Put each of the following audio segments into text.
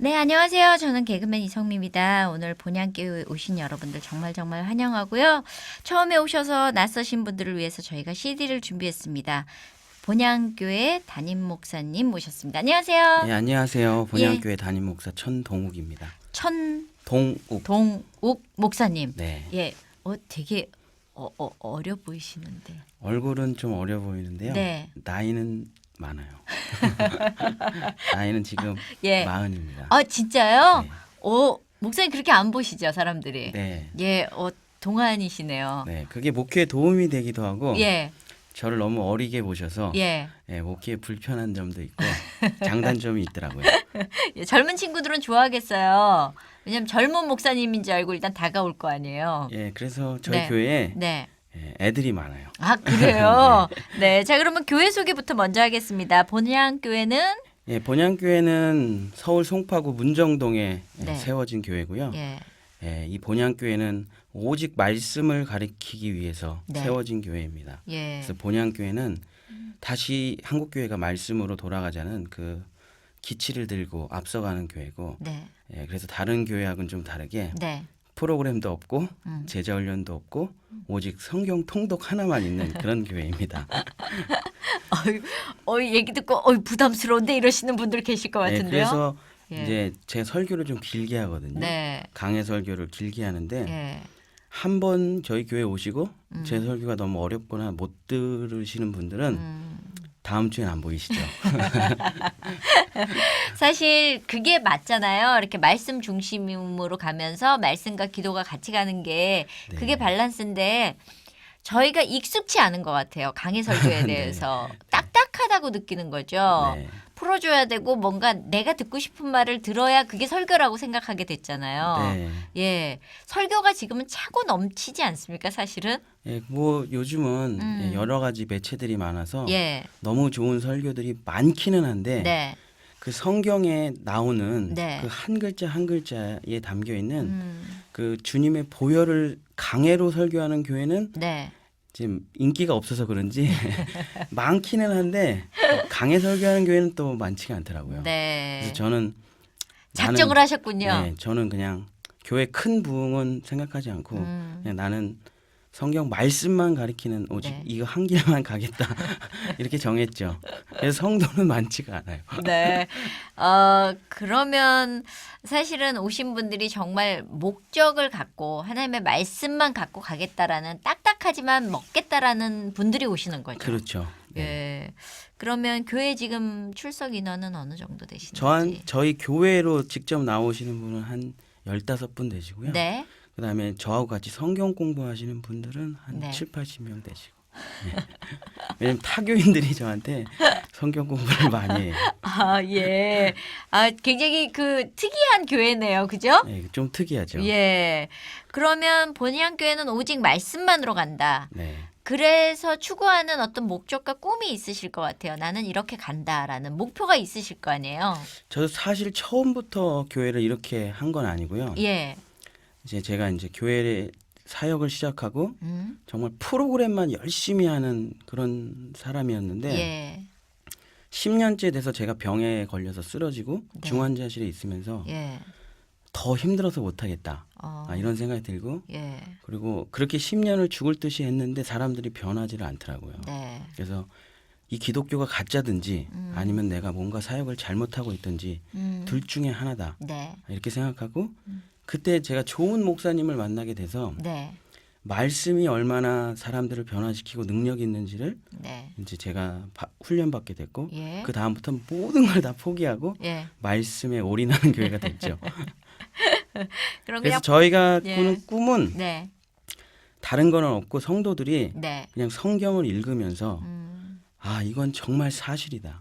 네, 안녕하세요. 저는 개그맨 이성미입니다. 오늘 본향교회 오신 여러분들 정말 환영하고요. 처음에 오셔서 낯서신 분들을 위해서 저희가 CD를 준비했습니다. 본향교회 담임 목사님 모셨습니다. 안녕하세요. 네, 안녕하세요. 본향교회 담임 목사 천동욱입니다. 동욱 목사님. 네. 예, 되게 어려 보이시는데. 얼굴은 좀 어려 보이는데요. 네. 나이는 많아요. 나이는 지금 예. 40입니다. 아, 진짜요? 네. 목사님 그렇게 안 보시죠, 사람들이? 네. 예, 동안이시네요. 네, 그게 목회에 도움이 되기도 하고 예. 저를 너무 어리게 보셔서 예. 네, 목회에 불편한 점도 있고 장단점이 있더라고요. 예, 젊은 친구들은 좋아하겠어요. 왜냐면 젊은 목사님인 줄 알고 일단 다가올 거 아니에요. 예, 그래서 저희 네. 교회에 네. 애들이 많아요. 아, 그래요? 네. 자, 그러면 교회 소개부터 먼저 하겠습니다. 본향교회는 예, 본향교회는 서울 송파구 문정동에 네. 세워진 교회고요. 예. 예, 이 본향교회는 오직 말씀을 가리키기 위해서 네. 세워진 교회입니다. 예. 그래서 본향교회는 다시 한국교회가 말씀으로 돌아가자는 그 기치를 들고 앞서가는 교회고, 네. 예, 그래서 다른 교회하고는 좀 다르게 네. 프로그램도 없고 제자훈련도 없고 오직 성경 통독 하나만 있는 그런 교회입니다. 얘기 듣고 부담스러운데 이러시는 분들 계실 것 예, 같은데요. 그래서 예. 이제 제 설교를 좀 길게 하거든요. 네. 강해 설교를 길게 하는데 예. 한 번 저희 교회 오시고 제 설교가 너무 어렵거나 못 들으시는 분들은 다음 주엔 안 보이시죠. 사실 그게 맞잖아요. 이렇게 말씀 중심으로 가면서 말씀과 기도가 같이 가는 게 네. 그게 밸런스인데 저희가 익숙치 않은 것 같아요. 강해 설교에 네. 대해서 딱딱하다고 느끼는 거죠. 네. 풀어줘야 되고 뭔가 내가 듣고 싶은 말을 들어야 그게 설교라고 생각하게 됐잖아요. 네. 예, 설교가 지금은 차고 넘치지 않습니까, 사실은? 예, 뭐 요즘은 예, 여러 가지 매체들이 많아서 예, 너무 좋은 설교들이 많기는 한데 네, 그 성경에 나오는 네. 그 한 글자 한 글자에 담겨 있는 그 주님의 보혈을 강해로 설교하는 교회는 네. 지금 인기가 없어서 그런지 많기는 한데 강해 설교하는 교회는 또 많지가 않더라고요. 네. 그래서 저는 작정을 하셨군요. 네, 저는 그냥 교회 큰 부흥은 생각하지 않고 그냥 나는 성경 말씀만 가리키는 오직 네. 이거 한 길만 가겠다 이렇게 정했죠. 그래서 성도는 많지가 않아요. 네. 그러면 사실은 오신 분들이 정말 목적을 갖고 하나님의 말씀만 갖고 가겠다라는 딱딱하지만 먹겠다라는 분들이 오시는 거죠. 그렇죠. 네. 예. 그러면 교회 지금 출석 인원은 어느 정도 되시는지? 저희 교회로 직접 나오시는 분은 한 15분 되시고요. 네. 그다음에 저하고 같이 성경 공부하시는 분들은 한 네. 7, 80명 되시고. 네. 왜냐면 타교인들이 저한테 성경 공부를 많이 해요. 아, 예. 굉장히 그 특이한 교회네요. 그죠? 네, 좀 특이하죠. 예. 그러면 본향 교회는 오직 말씀만으로 간다. 네. 그래서 추구하는 어떤 목적과 꿈이 있으실 것 같아요. 나는 이렇게 간다라는 목표가 있으실 거 아니에요. 저도 사실 처음부터 교회를 이렇게 한 건 아니고요. 예. 제가 교회 사역을 시작하고 정말 프로그램만 열심히 하는 그런 사람이었는데 예. 10년째 돼서 제가 병에 걸려서 쓰러지고 네. 중환자실에 있으면서 예. 더 힘들어서 못하겠다. 어. 이런 생각이 들고 예. 그리고 그렇게 10년을 죽을 듯이 했는데 사람들이 변하지를 않더라고요. 네. 그래서 이 기독교가 가짜든지 아니면 내가 뭔가 사역을 잘못하고 있든지 둘 중에 하나다. 네. 이렇게 생각하고 그때 제가 좋은 목사님을 만나게 돼서 네. 말씀이 얼마나 사람들을 변화시키고 능력이 있는지를 네. 이제 제가 훈련받게 됐고 예. 그 다음부터는 모든 걸 다 포기하고 예. 말씀에 올인하는 교회가 됐죠. 그럼 그래서 그냥 저희가 예. 꾸는 꿈은 네. 다른 거는 없고 성도들이 네. 그냥 성경을 읽으면서 이건 정말 사실이다.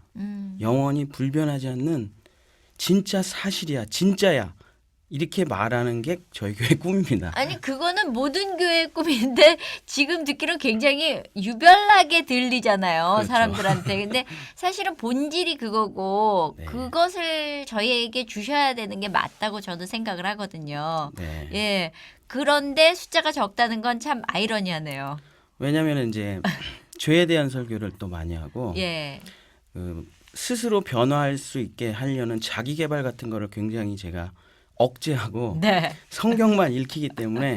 영원히 불변하지 않는 진짜 사실이야. 진짜야. 이렇게 말하는 게 저희 교회 꿈입니다. 아니 그거는 모든 교회의 꿈인데 지금 듣기로는 굉장히 유별나게 들리잖아요. 그렇죠. 사람들한테. 근데 사실은 본질이 그거고 네. 그것을 저희에게 주셔야 되는 게 맞다고 저도 생각을 하거든요. 네. 예. 그런데 숫자가 적다는 건 참 아이러니하네요. 왜냐하면 이제 죄에 대한 설교를 또 많이 하고 예. 스스로 변화할 수 있게 하려는 자기 개발 같은 거를 굉장히 제가 억제하고 네. 성경만 읽히기 때문에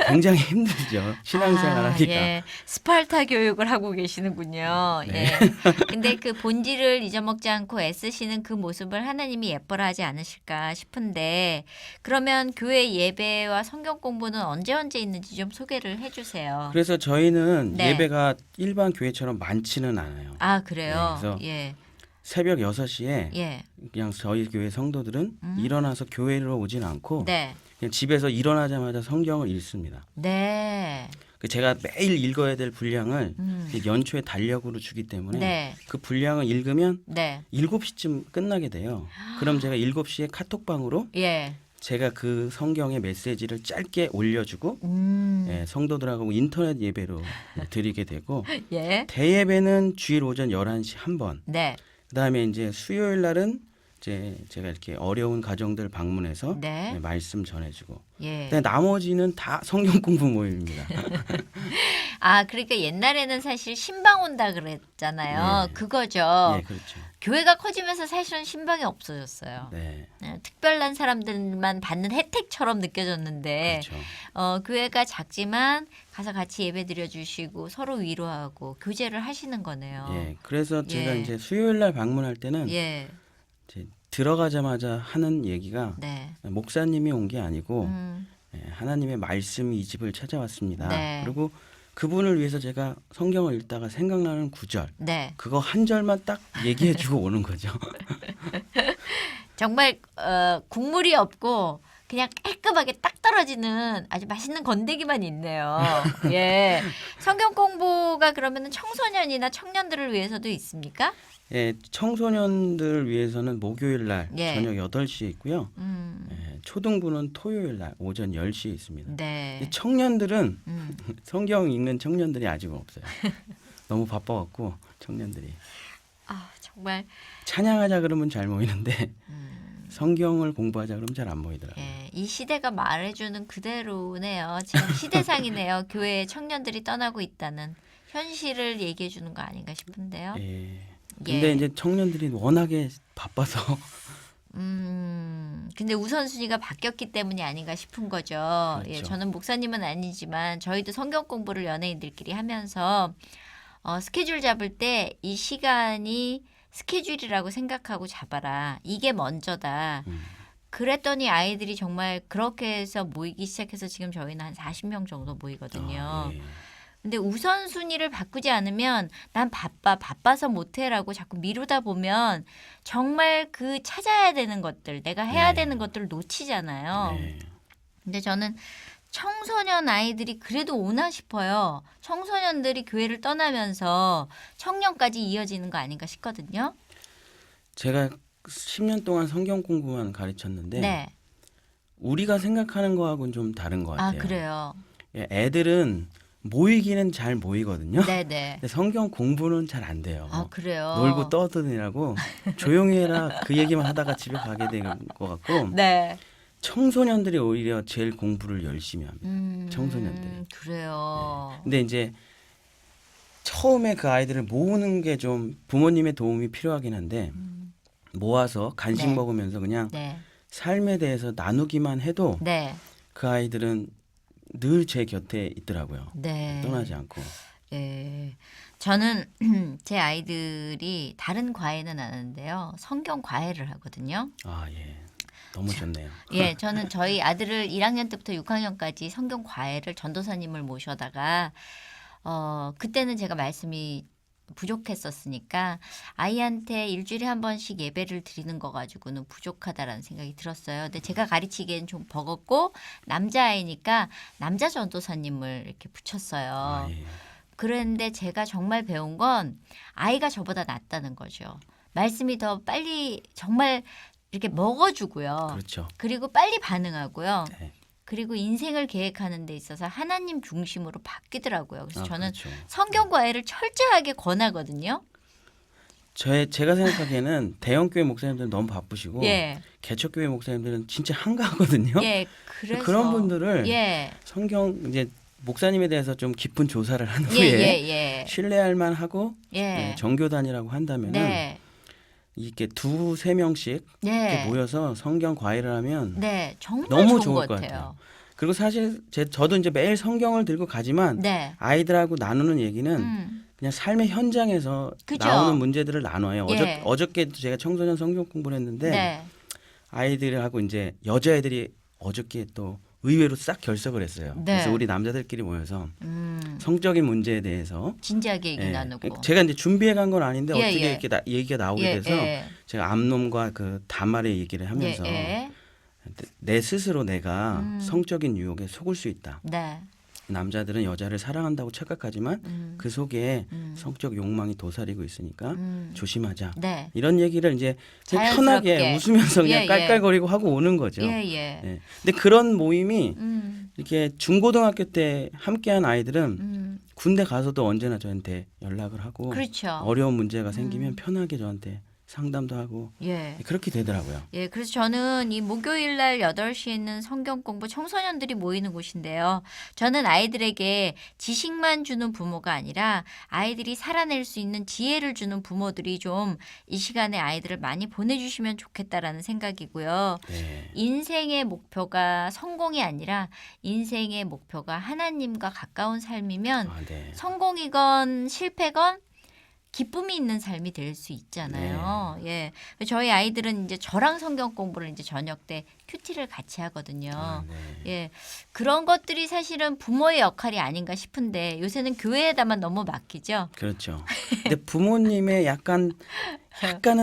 굉장히 힘들죠. 신앙생활 하기가. 예. 스파르타 교육을 하고 계시는군요. 네. 예. 근데 그 본질을 잊어먹지 않고 애쓰시는 그 모습을 하나님이 예뻐라 하지 않으실까 싶은데 그러면 교회 예배와 성경 공부는 언제 있는지 좀 소개를 해 주세요. 그래서 저희는 네. 예배가 일반 교회처럼 많지는 않아요. 아, 그래요? 네, 그래서 예. 새벽 6시에 예. 그냥 저희 교회 성도들은 일어나서 교회로 오진 않고 네. 그냥 집에서 일어나자마자 성경을 읽습니다. 네. 제가 매일 읽어야 될 분량을 음. 연초에 달력으로 주기 때문에 네. 그 분량을 읽으면 네. 7시쯤 끝나게 돼요. 그럼 제가 7시에 카톡방으로 예. 제가 그 성경의 메시지를 짧게 올려주고 예, 성도들하고 인터넷 예배로 드리게 되고 예. 대예배는 주일 오전 11시 한 번. 네. 그다음에 이제 수요일 날은 이제 제가 이렇게 어려운 가정들 방문해서 네. 예, 말씀 전해주고. 예. 근데 나머지는 다 성경 공부 모임입니다. 아, 그러니까 옛날에는 사실 신방 온다 그랬잖아요. 네. 그거죠. 예, 그렇죠. 교회가 커지면서 사실은 신방이 없어졌어요. 네, 특별한 사람들만 받는 혜택처럼 느껴졌는데 그렇죠. 교회가 작지만 가서 같이 예배 드려주시고 서로 위로하고 교제를 하시는 거네요. 예, 그래서 제가 예. 이제 수요일 날 방문할 때는 예. 이제 들어가자마자 하는 얘기가 네. 목사님이 온 게 아니고 음. 예, 하나님의 말씀이 이 집을 찾아왔습니다. 네. 그리고 그분을 위해서 제가 성경을 읽다가 생각나는 구절 네. 그거 한 절만 딱 얘기해주고 오는 거죠. 정말 국물이 없고 그냥 깔끔하게 딱 떨어지는 아주 맛있는 건더기만 있네요. 예. 성경 공부가 그러면 청소년이나 청년들을 위해서도 있습니까? 예, 청소년들 위해서는 목요일 날 예. 저녁 8시에 있고요. 예, 초등부는 토요일 날 오전 10시에 있습니다. 네. 이 청년들은 음. 성경 읽는 청년들이 아직은 없어요. 너무 바빠갖고 청년들이 아, 정말 찬양하자 그러면 잘 모이는데 성경을 공부하자 그러면 잘 안 모이더라고요. 예, 이 시대가 말해주는 그대로네요. 지금 시대상이네요. 교회에 청년들이 떠나고 있다는 현실을 얘기해 주는 거 아닌가 싶은데요. 예. 근데 예. 이제 청년들이 워낙에 바빠서 근데 우선순위가 바뀌었기 때문이 아닌가 싶은 거죠. 그렇죠. 예, 저는 목사님은 아니지만 저희도 성경 공부를 연예인들끼리 하면서 스케줄 잡을 때 이 시간이 스케줄이라고 생각하고 잡아라. 이게 먼저다. 그랬더니 아이들이 정말 그렇게 해서 모이기 시작해서 지금 저희는 한 40명 정도 모이거든요. 아, 예. 근데 우선순위를 바꾸지 않으면 난 바빠서 못해라고 자꾸 미루다 보면 정말 그 찾아야 되는 것들, 내가 해야 네. 되는 것들을 놓치잖아요. 네. 근데 저는 청소년 아이들이 그래도 오나 싶어요. 청소년들이 교회를 떠나면서 청년까지 이어지는 거 아닌가 싶거든요. 제가 10년 동안 성경 공부만 가르쳤는데 네. 우리가 생각하는 거하고는 좀 다른 것 아, 같아요. 그래요. 예, 애들은 모이기는 잘 모이거든요. 네네. 근데 성경 공부는 잘 안 돼요. 아, 그래요. 놀고 떠드느라고 조용히 해라 그 얘기만 하다가 집에 가게 될 것 같고 네. 청소년들이 오히려 제일 공부를 열심히 합니다. 청소년들이. 그래요. 근데 이제 처음에 그 아이들을 모으는 게 좀 부모님의 도움이 필요하긴 한데 모아서 간식 네. 먹으면서 그냥 네. 삶에 대해서 나누기만 해도 네. 그 아이들은 늘 제 곁에 있더라고요. 네. 떠나지 않고. 예. 저는 제 아이들이 다른 과외는 안 하는데요. 성경 과외를 하거든요. 아, 예. 너무 좋네요. 예, 저는 저희 아들을 1학년 때부터 6학년까지 성경 과외를 전도사님을 모셔다가 그때는 제가 말씀이 부족했었으니까 아이한테 일주일에 한 번씩 예배를 드리는 거 가지고는 부족하다라는 생각이 들었어요. 근데 제가 가르치기엔 좀 버겁고 남자아이니까 남자 전도사님을 이렇게 붙였어요. 아, 예. 그런데 제가 정말 배운 건 아이가 저보다 낫다는 거죠. 말씀이 더 빨리 정말 이렇게 먹어주고요. 그렇죠. 그리고 빨리 반응하고요. 네. 그리고 인생을 계획하는 데 있어서 하나님 중심으로 바뀌더라고요. 그래서 아, 저는 그렇죠. 성경 과외를 철저하게 권하거든요. 제가 생각하기에는 대형교회 목사님들은 너무 바쁘시고 예. 개척교회 목사님들은 진짜 한가하거든요. 예. 그래서 그런 분들을 예. 성경 이제 목사님에 대해서 좀 깊은 조사를 한 예, 후에 예, 예. 신뢰할 만하고 예. 정교단이라고 한다면은 네. 이렇게 2-3명씩 네. 이렇게 모여서 성경 과외를 하면 네, 정말 너무 좋은 좋을 것 같아요. 그리고 사실 저도 이제 매일 성경을 들고 가지만 네. 아이들하고 나누는 얘기는 그냥 삶의 현장에서 그죠? 나오는 문제들을 나눠요. 예. 어저께도 제가 청소년 성경 공부를 했는데 네. 아이들하고 이제 여자애들이 어저께 또 의외로 싹 결석을 했어요. 네. 그래서 우리 남자들끼리 모여서 성적인 문제에 대해서 진지하게 얘기 예, 나누고. 제가 이제 준비해 간 건 아닌데 예, 어떻게 예. 이렇게 얘기가 나오게 예, 돼서 예. 제가 암놈과 그 다말의 얘기를 하면서 예. 내 스스로 내가 음. 성적인 유혹에 속을 수 있다. 네. 남자들은 여자를 사랑한다고 착각하지만 그 속에 성적 욕망이 도사리고 있으니까 조심하자. 네. 이런 얘기를 이제 그냥 자연스럽게. 편하게 웃으면서 그냥 예, 예. 깔깔거리고 하고 오는 거죠. 예, 예. 예. 근데 그런 모임이 음. 이렇게 중고등학교 때 함께한 아이들은 군대 가서도 언제나 저한테 연락을 하고 그렇죠. 어려운 문제가 생기면 편하게 저한테 상담도 하고 예. 그렇게 되더라고요. 예, 그래서 저는 이 목요일 날 8시에 있는 성경 공부 청소년들이 모이는 곳인데요. 저는 아이들에게 지식만 주는 부모가 아니라 아이들이 살아낼 수 있는 지혜를 주는 부모들이 좀 이 시간에 아이들을 많이 보내주시면 좋겠다라는 생각이고요. 네. 인생의 목표가 성공이 아니라 인생의 목표가 하나님과 가까운 삶이면 아, 네. 성공이건 실패건 기쁨이 있는 삶이 될 수 있잖아요. 예. 저희 아이들은 이제 저랑 성경 공부를 이제 저녁 때 큐티를 같이 하거든요. 아, 네. 예. 그런 것들이 사실은 부모의 역할이 아닌가 싶은데 요새는 교회에다만 너무 맡기죠. 그렇죠. 근데 부모님의 약간은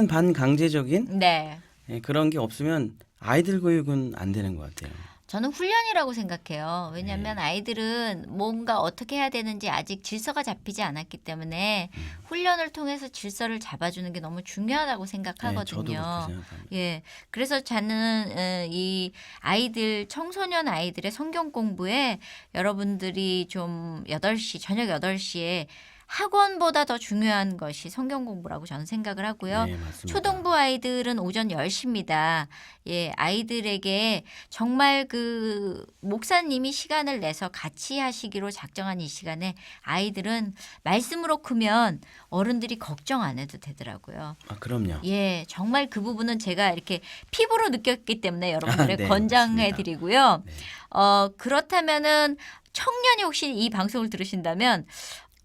반강제적인 네. 예, 그런 게 없으면 아이들 교육은 안 되는 것 같아요. 저는 훈련이라고 생각해요. 왜냐하면 아이들은 뭔가 어떻게 해야 되는지 아직 질서가 잡히지 않았기 때문에 훈련을 통해서 질서를 잡아주는 게 너무 중요하다고 네, 생각하거든요. 저도 그렇게 생각합니다. 예, 그래서 저는 이 아이들 청소년 아이들의 성경 공부에 여러분들이 좀 8시 저녁 8시에 학원보다 더 중요한 것이 성경 공부라고 저는 생각을 하고요. 네, 맞습니다. 초등부 아이들은 오전 10시입니다. 예, 아이들에게 정말 그 목사님이 시간을 내서 같이 하시기로 작정한 이 시간에 아이들은 말씀으로 크면 어른들이 걱정 안 해도 되더라고요. 아, 그럼요. 예, 정말 그 부분은 제가 이렇게 피부로 느꼈기 때문에 여러분들의 네, 권장해 맞습니다. 드리고요. 네. 그렇다면은 청년이 혹시 이 방송을 들으신다면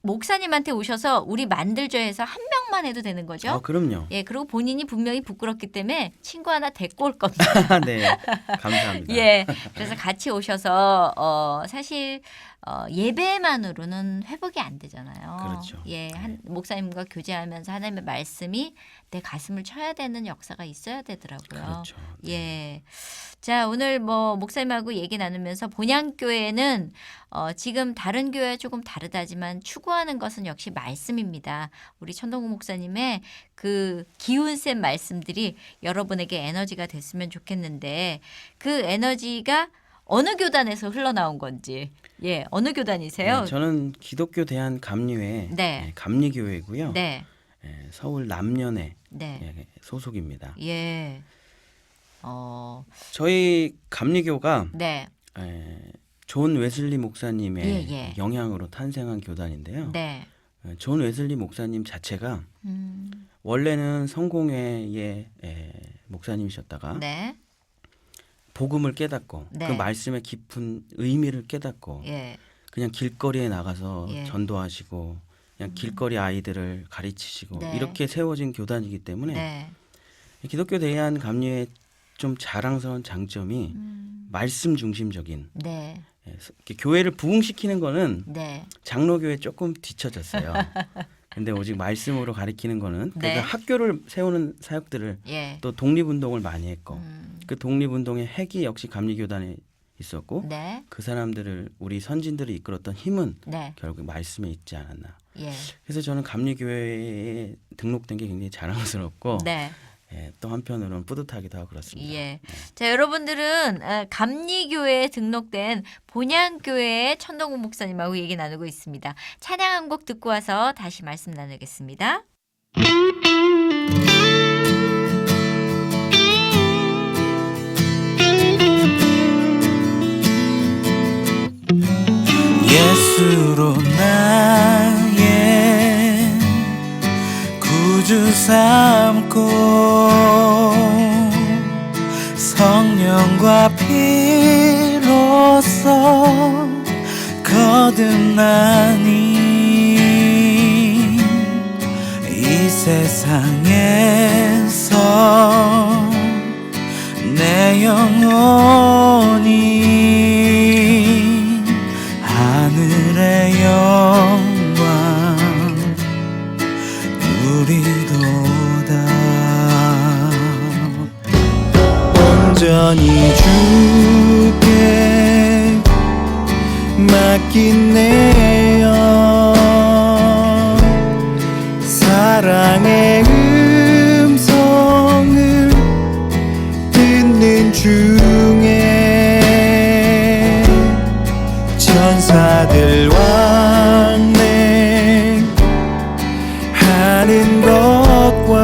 목사님한테 오셔서 우리 만들죠 해서 한 명만 해도 되는 거죠? 아, 그럼요. 예, 그리고 본인이 분명히 부끄럽기 때문에 친구 하나 데리고 올 겁니다. 네, 감사합니다. 예, 그래서 같이 오셔서 사실 예배만으로는 회복이 안 되잖아요. 그렇죠. 예, 한 목사님과 교제하면서 하나님의 말씀이 내 가슴을 쳐야 되는 역사가 있어야 되더라고요. 그렇죠. 네. 예. 자, 오늘 뭐 목사님하고 얘기 나누면서 본향교회는 지금 다른 교회와 조금 다르다지만 추구하는 것은 역시 말씀입니다. 우리 천동구 목사님의 그 기운센 말씀들이 여러분에게 에너지가 됐으면 좋겠는데 그 에너지가 어느 교단에서 흘러나온 건지. 예, 어느 교단이세요? 네, 저는 기독교 대한 감리회 네. 감리교회고요. 네. 예, 서울 남년회 네. 예, 소속입니다. 예. 저희 감리교가 네. 존 웨슬리 목사님의 예, 예. 영향으로 탄생한 교단인데요. 네. 존 웨슬리 목사님 자체가 음. 원래는 성공회의 목사님이셨다가 네. 복음을 깨닫고 네. 그 말씀의 깊은 의미를 깨닫고 예. 그냥 길거리에 나가서 예. 전도하시고 그냥 길거리 아이들을 가르치시고 네. 이렇게 세워진 교단이기 때문에 네. 기독교 대한 감리의 좀 자랑스러운 장점이 말씀 중심적인 네. 이렇게 교회를 부흥시키는 거는 네. 장로교회 조금 뒤처졌어요. 근데 오직 말씀으로 가리키는 거는 네. 그러니까 학교를 세우는 사역들을 예. 또 독립운동을 많이 했고 그 독립운동의 핵이 역시 감리교단에 있었고 네. 그 사람들을 우리 선진들이 이끌었던 힘은 네. 결국 말씀에 있지 않았나. 예. 그래서 저는 감리교회에 등록된 게 굉장히 자랑스럽고 네. 또 한편으로는 뿌듯하기도 하고 그렇습니다. 예. 자, 여러분들은 감리교회에 등록된 본향교회의 천동구 목사님하고 얘기 나누고 있습니다. 찬양 한 곡 듣고 와서 다시 말씀 나누겠습니다. 예수로 나의 구주 삼고 성령과 피로써 거듭나니 이 세상에서 내 영혼이 하늘의 영광 누리도다. 온전히 주께 맡긴 내 영 사랑의 음성을 듣는 중에 천사들 왕래하는 것과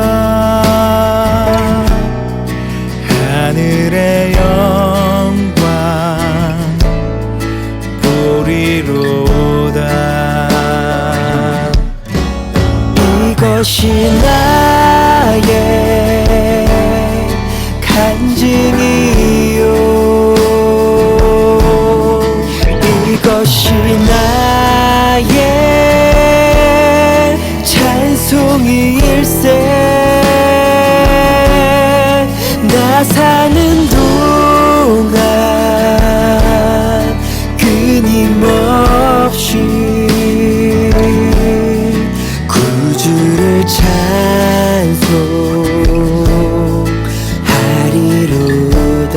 하늘의 영광 보리로다. 이것이 나의 간증이요 이것이 나의 찬송일세. 나 사는 동안 끊임없이 구주를 찬송하리로다.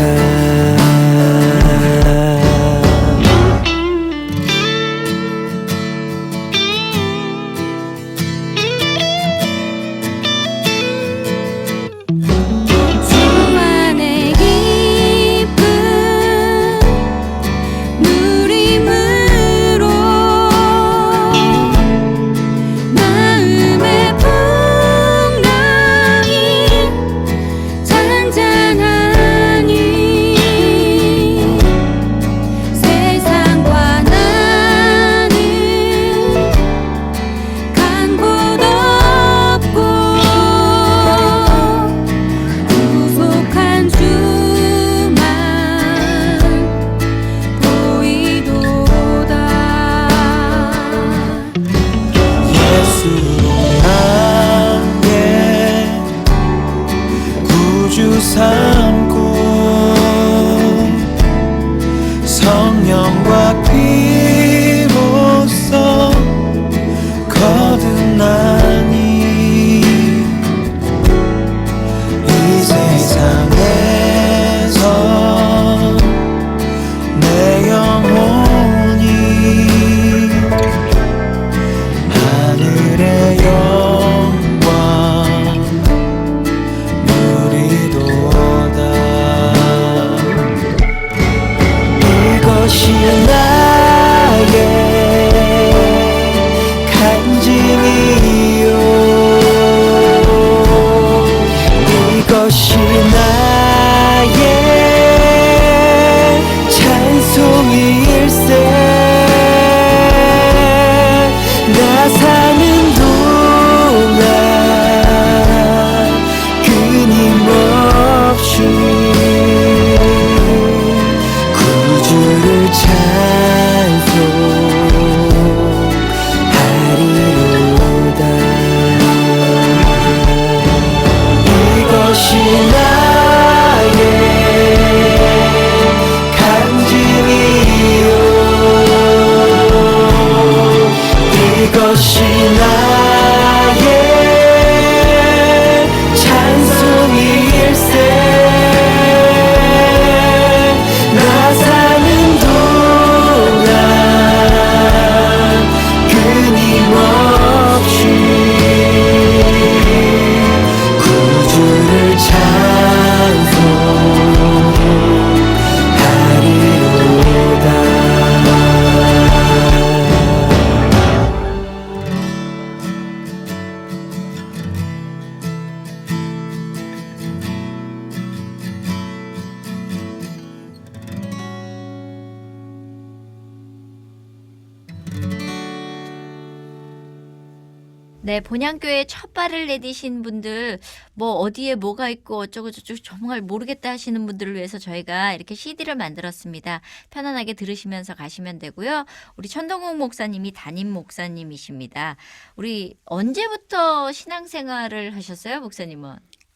네, 본향교회 첫 발을 내디신 분들 뭐 어디에 뭐가 있고 어쩌고 저쩌고 정말 모르겠다 하시는 분들을 위해서 저희가 이렇게 CD를 만들었습니다. 편안하게 들으시면서 가시면 되고요. 우리 천동국 목사님이 담임 목사님이십니다. 우리 언제부터 신앙생활을 하셨어요, 목사님은?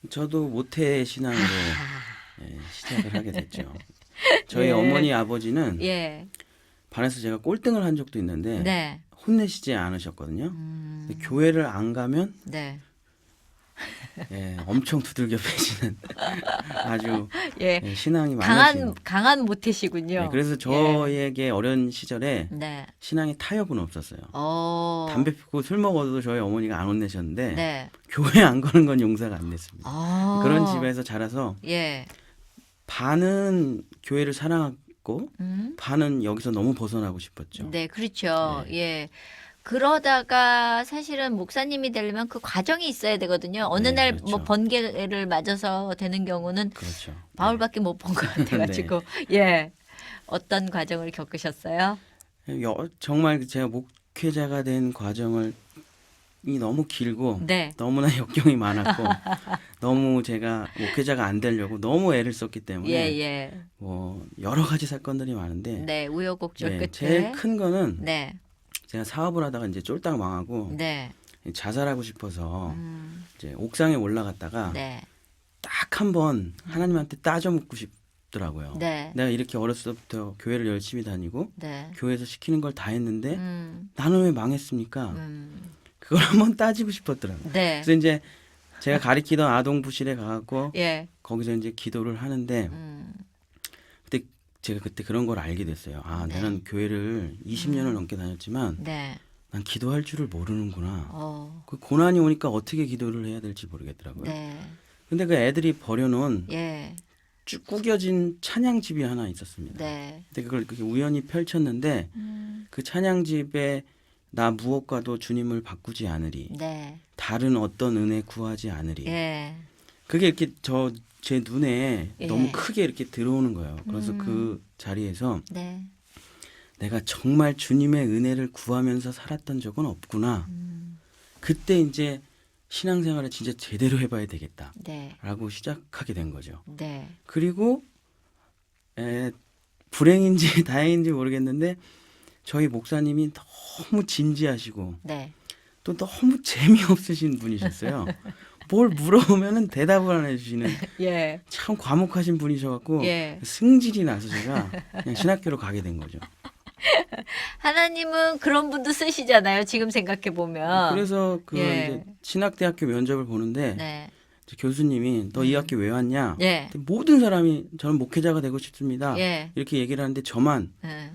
저도 모태 신앙으로 시작을 하게 됐죠. 저희 예. 어머니 아버지는 예. 반에서 제가 꼴등을 한 적도 있는데 네. 혼내시지 않으셨거든요. 근데 교회를 안 가면 네. 엄청 두들겨 패시는 아주 예. 신앙이 많으신. 강한 모태시군요. 그래서 저에게 어린 시절에 네. 신앙에 타협은 없었어요. 어. 담배 피우고 술 먹어도 저희 어머니가 안 혼내셨는데 네. 교회 안 가는 건 용서가 안 됐습니다. 아. 그런 집에서 자라서 예. 반은 교회를 사랑하고 반은 여기서 너무 벗어나고 싶었죠. 네, 그렇죠. 네. 예. 그러다가 사실은 목사님이 되려면 그 과정이 있어야 되거든요. 어느 네, 날 뭐 그렇죠. 번개를 맞아서 되는 경우는 그렇죠. 바울밖에 못 본 것 같아가지고 예. 어떤 과정을 겪으셨어요? 정말 제가 목회자가 된 과정을 이 너무 길고 네. 너무나 역경이 많았고 너무 제가 목회자가 안 되려고 너무 애를 썼기 때문에 예, 예. 뭐 여러 가지 사건들이 많은데 네, 우여곡절 끝에. 제일 큰 거는 네. 제가 사업을 하다가 이제 쫄딱 망하고 네. 자살하고 싶어서 이제 옥상에 올라갔다가 네. 딱 한 번 하나님한테 따져 묻고 싶더라고요. 네. 내가 이렇게 어렸을 때부터 교회를 열심히 다니고 네. 교회에서 시키는 걸 다 했는데 음. 나는 왜 망했습니까? 음. 그걸 한번 따지고 싶었더라고요. 네. 그래서 이제 제가 가리키던 아동부실에 가고 예. 거기서 이제 기도를 하는데 제가 그때 그런 걸 알게 됐어요. 아, 네. 나는 교회를 20년을 넘게 다녔지만 네. 난 기도할 줄을 모르는구나. 어. 그 고난이 오니까 어떻게 기도를 해야 될지 모르겠더라고요. 네. 근데 그 애들이 버려놓은 예. 쭉 구겨진 찬양집이 하나 있었습니다. 네. 근데 그걸 그렇게 우연히 펼쳤는데 그 찬양집에 나 무엇과도 주님을 바꾸지 않으리. 네. 다른 어떤 은혜 구하지 않으리. 예. 그게 이렇게 제 눈에 예. 너무 크게 이렇게 들어오는 거예요. 그래서 그 자리에서 네. 내가 정말 주님의 은혜를 구하면서 살았던 적은 없구나. 그때 이제 신앙생활을 진짜 제대로 해봐야 되겠다라고 네. 시작하게 된 거죠. 네. 그리고 불행인지 다행인지 모르겠는데 저희 목사님이 너무 진지하시고 네. 또 너무 재미없으신 분이셨어요. 뭘 물어보면은 대답을 안 해주시는 예. 참 과묵하신 분이셔갖고 예. 승질이 나서 제가 그냥 신학교로 가게 된 거죠. 하나님은 그런 분도 쓰시잖아요. 지금 생각해 보면. 그래서 그 예. 이제 신학대학교 면접을 보는데 네. 이제 교수님이 너 이 학교 왜 왔냐? 예. 근데 모든 사람이 저는 목회자가 되고 싶습니다. 예. 이렇게 얘기를 하는데 저만 예.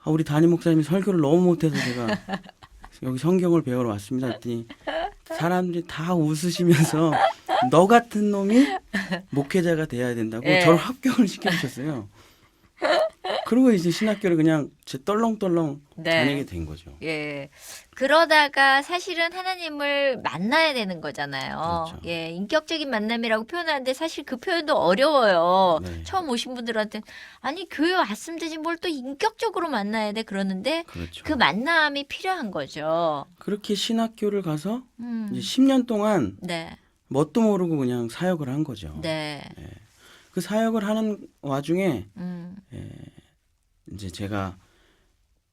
우리 담임 목사님이 설교를 너무 못해서 제가 여기 성경을 배우러 왔습니다. 했더니 사람들이 다 웃으시면서 너 같은 놈이 목회자가 돼야 된다고 예. 저를 합격을 시켜주셨어요. 그리고 이제 신학교를 그냥 제 떨렁떨렁 네. 다니게 된 거죠. 예. 그러다가 사실은 하나님을 만나야 되는 거잖아요. 그렇죠. 예. 인격적인 만남이라고 표현하는데 사실 그 표현도 어려워요. 네. 처음 오신 분들한테 아니 교회 왔으면 되지 뭘 또 인격적으로 만나야 돼 그러는데 그렇죠. 그 만남이 필요한 거죠. 그렇게 신학교를 가서 이제 10년 동안 네. 뭣도 모르고 그냥 사역을 한 거죠. 네. 그 사역을 하는 와중에 음. 이제 제가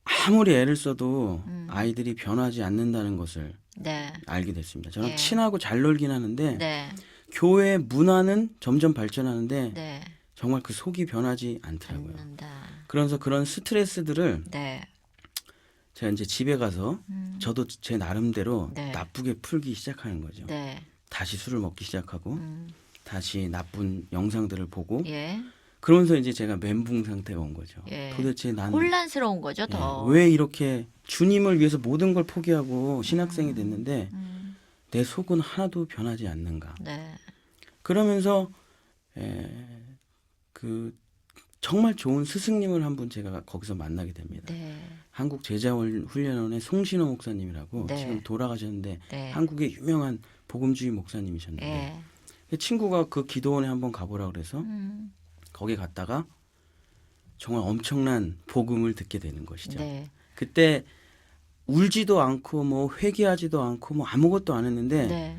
아무리 애를 써도 아이들이 변하지 않는다는 것을 네. 알게 됐습니다. 저는 예. 친하고 잘 놀긴 하는데 네. 교회 문화는 점점 발전하는데 네. 정말 그 속이 변하지 않더라고요. 않는다. 그러면서 그런 스트레스들을 네. 제가 이제 집에 가서 저도 제 나름대로 네. 나쁘게 풀기 시작하는 거죠. 네. 다시 술을 먹기 시작하고 다시 나쁜 영상들을 보고 예. 그러면서 이제 제가 멘붕 상태가 온 거죠. 예. 도대체 나는 혼란스러운 거죠, 더. 왜 이렇게 주님을 위해서 모든 걸 포기하고 신학생이 됐는데 내 속은 하나도 변하지 않는가. 네. 그러면서 그 정말 좋은 스승님을 한 분 제가 거기서 만나게 됩니다. 네. 한국 제자훈련원의 송신호 목사님이라고 네. 지금 돌아가셨는데 네. 한국의 유명한 복음주의 목사님이셨는데 예. 그 친구가 그 기도원에 한번 가보라 그래서 거기 갔다가 정말 엄청난 복음을 듣게 되는 것이죠. 네. 그때 울지도 않고 뭐 회개하지도 않고 뭐 아무것도 안 했는데 네.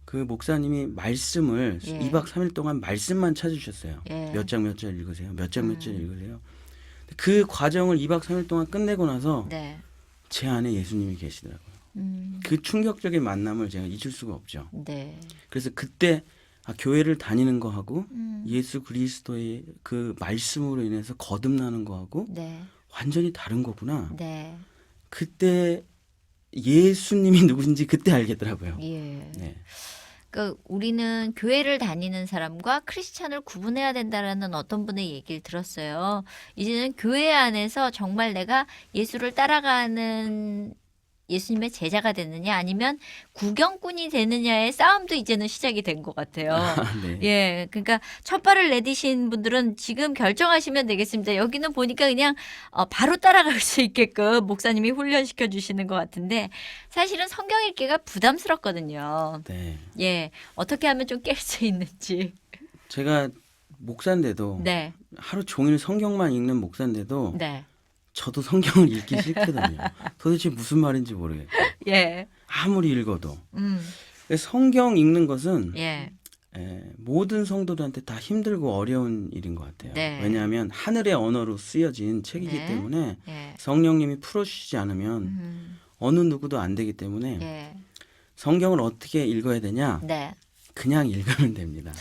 그 목사님이 말씀을 예. 2박 3일 동안 말씀만 찾으셨어요. 예. 몇 장 몇 절 읽으세요. 몇 장 몇 절 읽으세요. 그 과정을 2박 3일 동안 끝내고 나서 네. 제 안에 예수님이 계시더라고요. 그 충격적인 만남을 제가 잊을 수가 없죠. 네. 그래서 그때 교회를 다니는 거하고 예수 그리스도의 그 말씀으로 인해서 거듭나는 거하고 네. 완전히 다른 거구나. 네. 그때 예수님이 누군지 그때 알겠더라고요. 예. 네. 그 우리는 교회를 다니는 사람과 크리스찬을 구분해야 된다라는 어떤 분의 얘기를 들었어요. 이제는 교회 안에서 정말 내가 예수를 따라가는 예수님의 제자가 되느냐 아니면 구경꾼이 되느냐의 싸움도 이제는 시작이 된 것 같아요. 네. 예, 그러니까 첫 발을 내디신 분들은 지금 결정하시면 되겠습니다. 여기는 보니까 그냥 바로 따라갈 수 있게끔 목사님이 훈련시켜 주시는 것 같은데 사실은 성경 읽기가 부담스럽거든요. 네. 예, 어떻게 하면 좀 깰 수 있는지. 제가 목사인데도 네, 하루 종일 성경만 읽는 목사인데도 네, 저도 성경을 읽기 싫거든요. 도대체 무슨 말인지 모르겠고 예, 아무리 읽어도 성경 읽는 것은 예, 모든 성도들한테 다 힘들고 어려운 일인 것 같아요. 네. 왜냐하면 하늘의 언어로 쓰여진 책이기 네. 때문에 예, 성령님이 풀어주시지 않으면 어느 누구도 안 되기 때문에 예, 성경을 어떻게 읽어야 되냐? 네. 그냥 읽으면 됩니다.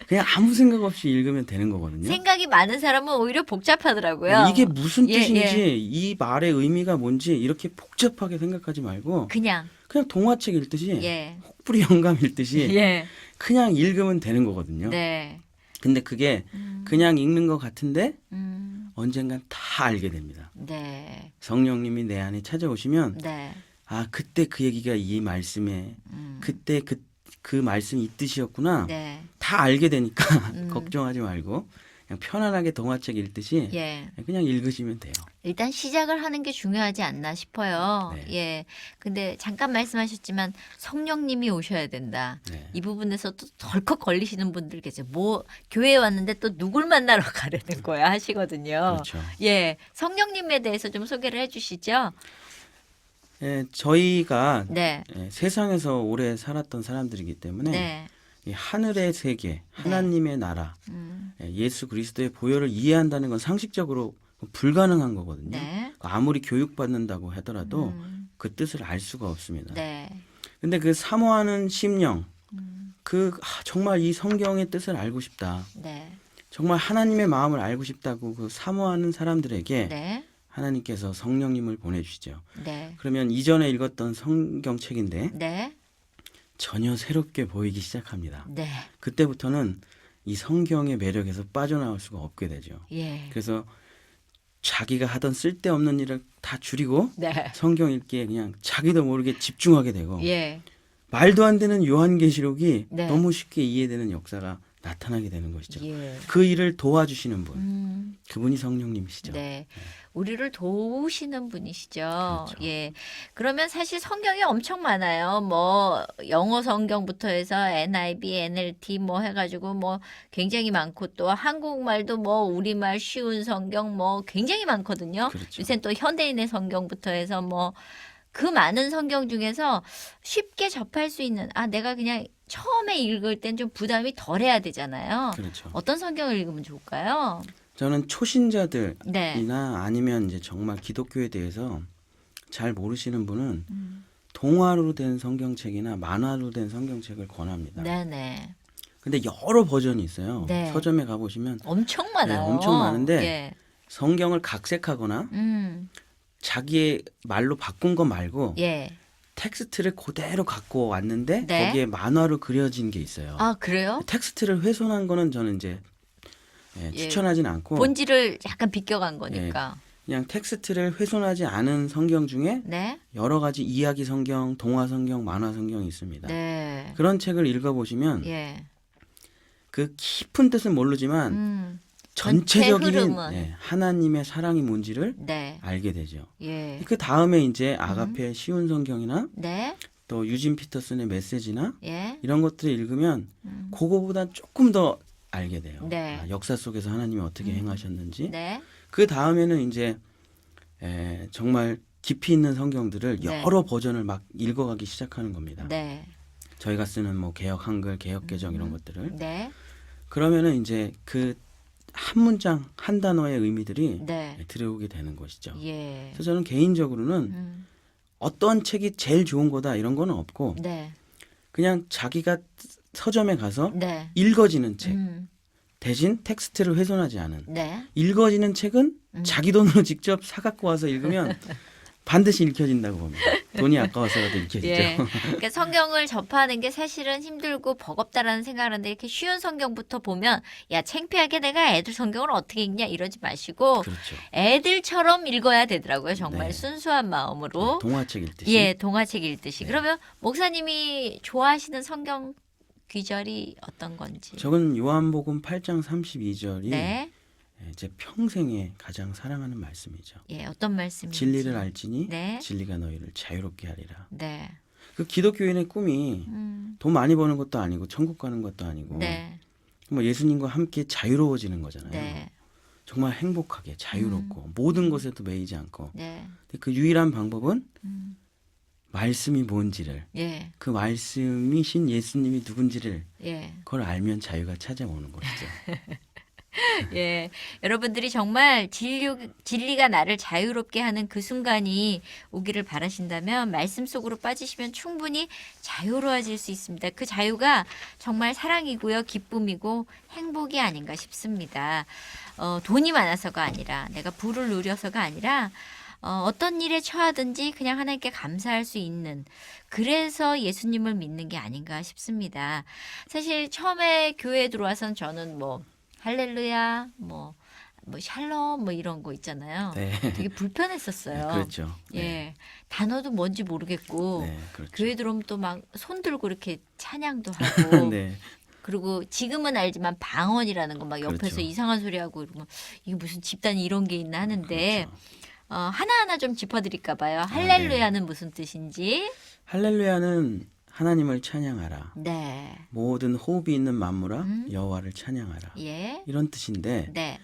그냥 아무 생각 없이 읽으면 되는 거거든요. 생각이 많은 사람은 오히려 복잡하더라고요. 이게 무슨 예, 뜻인지 예. 이 말의 의미가 뭔지 이렇게 복잡하게 생각하지 말고 그냥 그냥 동화책 읽듯이 예, 혹부리 영감 읽듯이 예, 그냥 읽으면 되는 거거든요. 네, 근데 그게 그냥 읽는 것 같은데 언젠간 다 알게 됩니다. 네, 성령님이 내 안에 찾아오시면 네, 그때 그 얘기가 이 말씀에 그때 그 말씀이 이 뜻이었구나. 네, 다 알게 되니까 걱정하지 말고 그냥 편안하게 동화책 읽듯이 예. 그냥 읽으시면 돼요. 일단 시작을 하는 게 중요하지 않나 싶어요. 네. 예. 근데 잠깐 말씀하셨지만 성령님이 오셔야 된다. 네. 이 부분에서 또 덜컥 걸리시는 분들 계세요. 뭐 교회에 왔는데 또 누굴 만나러 가려는 거야 하시거든요. 그렇죠. 예. 성령님에 대해서 좀 소개를 해 주시죠. 저희가 네. 세상에서 오래 살았던 사람들이기 때문에 네. 이 하늘의 세계, 하나님의 나라, 예수 그리스도의 보혈을 이해한다는 건 상식적으로 불가능한 거거든요. 네. 아무리 교육받는다고 하더라도 그 뜻을 알 수가 없습니다. 네. 근데 그 사모하는 심령, 정말 이 성경의 뜻을 알고 싶다. 네. 정말 하나님의 마음을 알고 싶다고 그 사모하는 사람들에게 네. 하나님께서 성령님을 보내주시죠. 네. 그러면 이전에 읽었던 성경책인데 네. 전혀 새롭게 보이기 시작합니다. 네. 그때부터는 이 성경의 매력에서 빠져나올 수가 없게 되죠. 예. 그래서 자기가 하던 쓸데없는 일을 다 줄이고 네. 성경 읽기에 그냥 자기도 모르게 집중하게 되고 예. 말도 안 되는 요한계시록이 네. 너무 쉽게 이해되는 역사가 나타나게 되는 것이죠. 예. 그 일을 도와주시는 분, 그분이 성령님이시죠. 네. 우리를 도우시는 분이시죠. 그렇죠. 예. 그러면 사실 성경이 엄청 많아요. 뭐 영어 성경부터 해서 NIV, NLT 뭐 해가지고 뭐 굉장히 많고 또 한국말도 뭐 우리말 쉬운 성경 뭐 굉장히 많거든요. 그렇죠. 요새는 또 현대인의 성경부터 해서 뭐 그 많은 성경 중에서 쉽게 접할 수 있는 내가 그냥 처음에 읽을 땐 좀 부담이 덜해야 되잖아요. 그렇죠. 어떤 성경을 읽으면 좋을까요? 저는 초신자들이나 네. 아니면 이제 정말 기독교에 대해서 잘 모르시는 분은 동화로 된 성경책이나 만화로 된 성경책을 권합니다. 네네. 근데 여러 버전이 있어요. 네. 서점에 가보시면 엄청 많아요. 엄청 많은데 예. 성경을 각색하거나 자기의 말로 바꾼 거 말고 예. 텍스트를 그대로 갖고 왔는데 네. 거기에 만화로 그려진 게 있어요. 그래요? 텍스트를 훼손한 거는 저는 이제 추천하진 않고 본질을 약간 비껴간 거니까. 그냥 텍스트를 훼손하지 않은 성경 중에 네. 여러 가지 이야기 성경, 동화 성경, 만화 성경이 있습니다. 네. 그런 책을 읽어보시면 예. 그 깊은 뜻은 모르지만 전체 전체적인 흐름은. 하나님의 사랑이 뭔지를 네. 알게 되죠. 예. 그 다음에 이제 아가페의 쉬운 성경이나 네. 또 유진 피터슨의 메시지나 예. 이런 것들을 읽으면 그거보다 조금 더 알게 돼요. 네. 역사 속에서 하나님이 어떻게 행하셨는지. 네. 그 다음에는 이제 정말 깊이 있는 성경들을 네. 여러 버전을 막 읽어가기 시작하는 겁니다. 네. 저희가 쓰는 뭐 개역 한글, 개역 개정 이런 것들을 네. 그러면은 이제 그 한 문장 한 단어의 의미들이 네. 들어오게 되는 것이죠. 예. 그래서 저는 개인적으로는 어떤 책이 제일 좋은 거다 이런 거는 없고 네. 그냥 자기가 서점에 가서 네. 읽어지는 책 음. 대신 텍스트를 훼손하지 않은 네. 읽어지는 책은 자기 돈으로 직접 사갖고 와서 읽으면 반드시 읽혀진다고 봅니다. 돈이 아까워서라도 읽혀지죠. 예. 그러니까 성경을 접하는 게 사실은 힘들고 버겁다라는 생각을 하는데 이렇게 쉬운 성경부터 보면 야 창피하게 내가 애들 성경을 어떻게 읽냐 이러지 마시고 그렇죠. 애들처럼 읽어야 되더라고요. 정말 네. 순수한 마음으로. 동화책 읽듯이. 예, 동화책 읽듯이. 네. 그러면 목사님이 좋아하시는 성경 귀절이 어떤 건지. 저건 요한복음 8장 32절이 네. 제 평생에 가장 사랑하는 말씀이죠. 예, 어떤 말씀인지. 진리를 알지니 네. 진리가 너희를 자유롭게 하리라. 네. 그 기독교인의 꿈이 돈 많이 버는 것도 아니고 천국 가는 것도 아니고 네. 뭐 예수님과 함께 자유로워지는 거잖아요. 네. 정말 행복하게 자유롭고 모든 것에도 매이지 않고 네. 근데 그 유일한 방법은 말씀이 뭔지를 예. 그 말씀이신 예수님이 누군지를 예. 그걸 알면 자유가 찾아오는 것이죠. 예. 여러분들이 정말 진리가 나를 자유롭게 하는 그 순간이 오기를 바라신다면 말씀 속으로 빠지시면 충분히 자유로워질 수 있습니다. 그 자유가 정말 사랑이고요. 기쁨이고 행복이 아닌가 싶습니다. 돈이 많아서가 아니라 내가 부를 누려서가 아니라 어떤 일에 처하든지 그냥 하나님께 감사할 수 있는 그래서 예수님을 믿는 게 아닌가 싶습니다. 사실 처음에 교회에 들어와선 저는 뭐 할렐루야, 뭐 샬롬 뭐 이런 거 있잖아요. 네. 되게 불편했었어요. 네, 그렇죠. 예, 단어도 뭔지 모르겠고 네, 그렇죠. 교회 들어오면 또 막 손 들고 이렇게 찬양도 하고 네. 그리고 지금은 알지만 방언이라는 거 막 옆에서 그렇죠. 이상한 소리 하고 이러면 이게 무슨 집단이 이런 게 있나 하는데 그렇죠. 하나하나 좀 짚어드릴까 봐요. 네. 할렐루야는 무슨 뜻인지. 할렐루야는 하나님을 찬양하라. 네. 모든 호흡이 있는 만물아 여호와를 찬양하라. 예. 이런 뜻인데 네.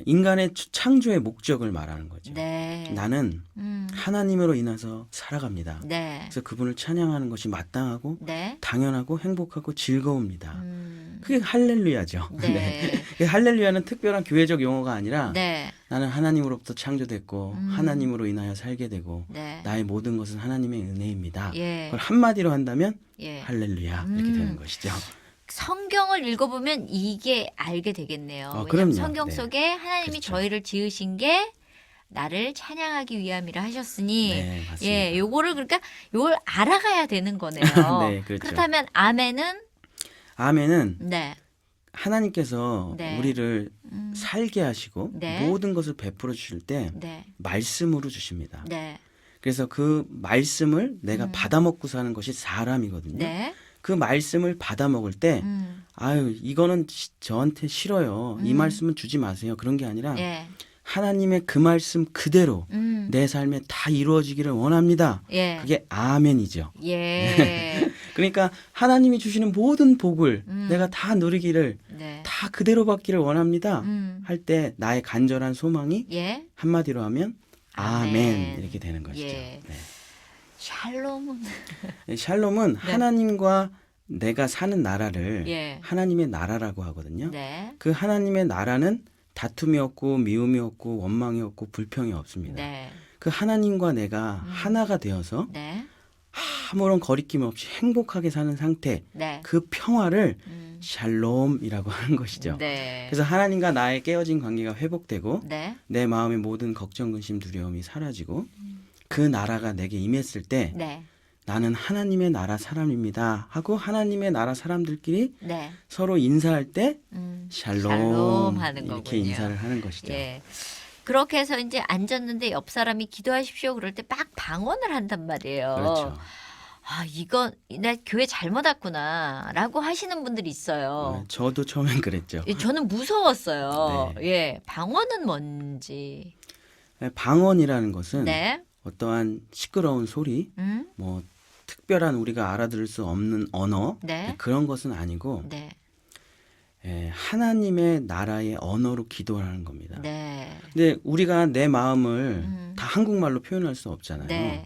인간의 창조의 목적을 말하는 거죠. 네. 나는 음. 하나님으로 인해서 살아갑니다. 네. 그래서 그분을 찬양하는 것이 마땅하고 네. 당연하고 행복하고 즐거웁니다. 음. 그게 할렐루야죠. 네. 그 할렐루야는 특별한 교회적 용어가 아니라 네. 나는 하나님으로부터 창조됐고 하나님으로 인하여 살게 되고 네. 나의 모든 것은 하나님의 은혜입니다. 예. 그걸 한마디로 한다면 예. 할렐루야 이렇게 되는 것이죠. 성경을 읽어보면 이게 알게 되겠네요. 왜냐하면 그럼요. 성경 네. 속에 하나님이 그렇죠. 저희를 지으신 게 나를 찬양하기 위함이라 하셨으니 네, 맞습니다. 예, 요거를 그러니까 요걸 알아가야 되는 거네요. 네, 그렇죠. 그렇다면 아멘은 아멘은 네. 하나님께서 네. 우리를 살게 하시고 네. 모든 것을 베풀어 주실 때 네. 말씀으로 주십니다. 네. 그래서 그 말씀을 내가 받아먹고 사는 것이 사람이거든요. 네. 그 말씀을 받아먹을 때 아유 이거는 저한테 싫어요. 이 말씀은 주지 마세요. 그런 게 아니라 예. 하나님의 그 말씀 그대로 내 삶에 다 이루어지기를 원합니다. 예. 그게 아멘이죠. 예. 그러니까 하나님이 주시는 모든 복을 내가 다 누리기를 네. 다 그대로 받기를 원합니다. 할 때 나의 간절한 소망이 예. 한마디로 하면 아멘, 아멘. 이렇게 되는 것이죠. 예. 네. 샬롬은 샬롬은 네. 하나님과 내가 사는 나라를 예. 하나님의 나라라고 하거든요. 네. 그 하나님의 나라는 다툼이 없고 미움이 없고 원망이 없고 불평이 없습니다. 네. 그 하나님과 내가 하나가 되어서 네. 아무런 거리낌 없이 행복하게 사는 상태, 네. 그 평화를 샬롬이라고 하는 것이죠. 네. 그래서 하나님과 나의 깨어진 관계가 회복되고 네. 내 마음의 모든 걱정, 근심, 두려움이 사라지고 그 나라가 내게 임했을 때 네. 나는 하나님의 나라 사람입니다 하고 하나님의 나라 사람들끼리 네. 서로 인사할 때 샬롬 샬롬 하는 이렇게 거군요. 인사를 하는 것이죠. 예. 그렇게 해서 이제 앉았는데 옆 사람이 기도하십시오 그럴 때 막 방언을 한단 말이에요. 그렇죠. 아, 이건 나 교회 잘못 왔구나라고 하시는 분들이 있어요. 저도 처음엔 그랬죠. 예, 저는 무서웠어요. 네. 예. 방언은 뭔지. 방언이라는 것은 네. 어떠한 시끄러운 소리, 뭐 특별한 우리가 알아들을 수 없는 언어 네. 그런 것은 아니고 네. 하나님의 나라의 언어로 기도하는 겁니다. 네. 근데 우리가 내 마음을 다 한국말로 표현할 수 없잖아요. 네.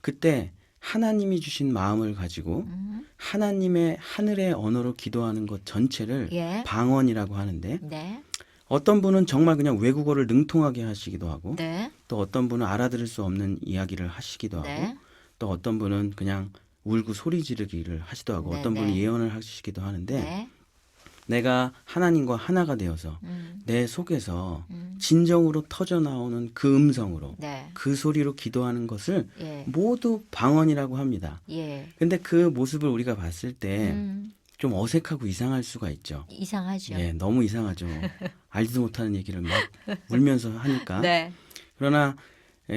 그때 하나님이 주신 마음을 가지고 하나님의 하늘의 언어로 기도하는 것 전체를 예. 방언이라고 하는데 네. 어떤 분은 정말 그냥 외국어를 능통하게 하시기도 하고 네. 또 어떤 분은 알아들을 수 없는 이야기를 하시기도 하고 네. 또 어떤 분은 그냥 울고 소리 지르기를 하시기도 하고 네, 어떤 분은 네. 예언을 하시기도 하는데 네. 내가 하나님과 하나가 되어서 내 속에서 진정으로 터져 나오는 그 음성으로 네. 그 소리로 기도하는 것을 예. 모두 방언이라고 합니다. 예. 근데 그 모습을 우리가 봤을 때 좀 음. 어색하고 이상할 수가 있죠. 이상하죠. 예, 너무 이상하죠. 알지도 못하는 얘기를 막 울면서 하니까. 네. 그러나